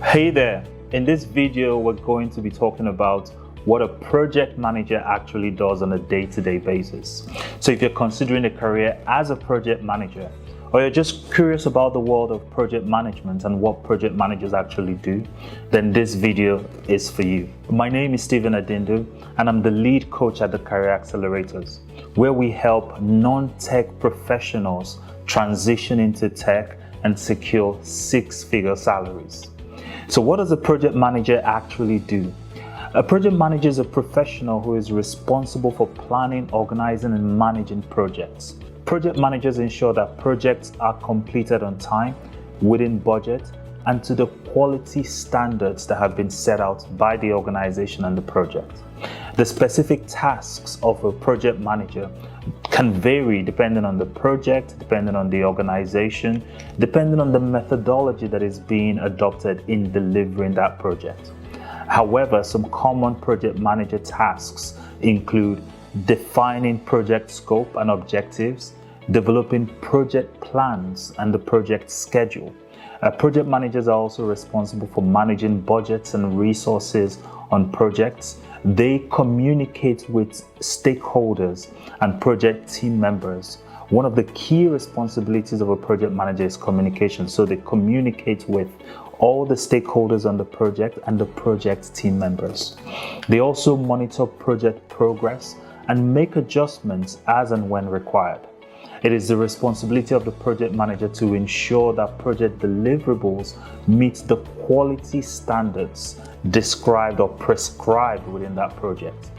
Hey there, in this video we're going to be talking about what a project manager actually does on a day-to-day basis. So if you're considering a career as a project manager, or you're just curious about the world of project management and what project managers actually do, then this video is for you. My name is Stephen Adindu and I'm the lead coach at the Career Accelerators, where we help non-tech professionals transition into tech and secure six-figure salaries. So what does a project manager actually do? A project manager is a professional who is responsible for planning, organizing, and managing projects. Project managers ensure that projects are completed on time, within budget, and to the quality standards that have been set out by the organization and the project. The specific tasks of a project manager can vary depending on the project, depending on the organization, depending on the methodology that is being adopted in delivering that project. However, some common project manager tasks include defining project scope and objectives, developing project plans and the project schedule. Project managers are also responsible for managing budgets and resources on projects. They communicate with stakeholders and project team members. One of the key responsibilities of a project manager is communication. So they communicate with all the stakeholders on the project and the project team members. They also monitor project progress and make adjustments as and when required. It is the responsibility of the project manager to ensure that project deliverables meet the quality standards described or prescribed within that project.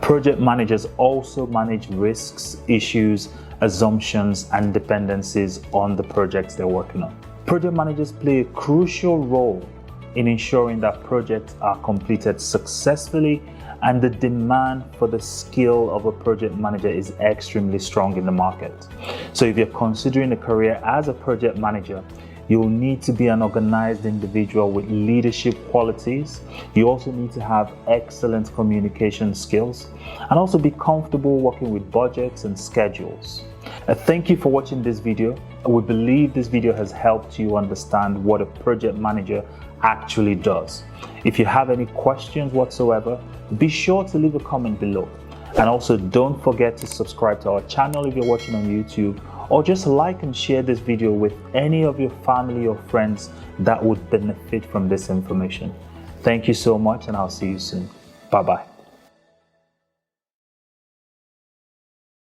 Project managers also manage risks, issues, assumptions, and dependencies on the projects they're working on. Project managers play a crucial role in ensuring that projects are completed successfully, and the demand for the skill of a project manager is extremely strong in the market. So if you're considering a career as a project manager, you'll need to be an organized individual with leadership qualities. You also need to have excellent communication skills and also be comfortable working with budgets and schedules. Thank you for watching this video. We believe this video has helped you understand what a project manager actually does. If you have any questions whatsoever, be sure to leave a comment below. And also don't forget to subscribe to our channel if you're watching on YouTube, or just like and share this video with any of your family or friends that would benefit from this information. Thank you so much, and I'll see you soon. Bye-bye.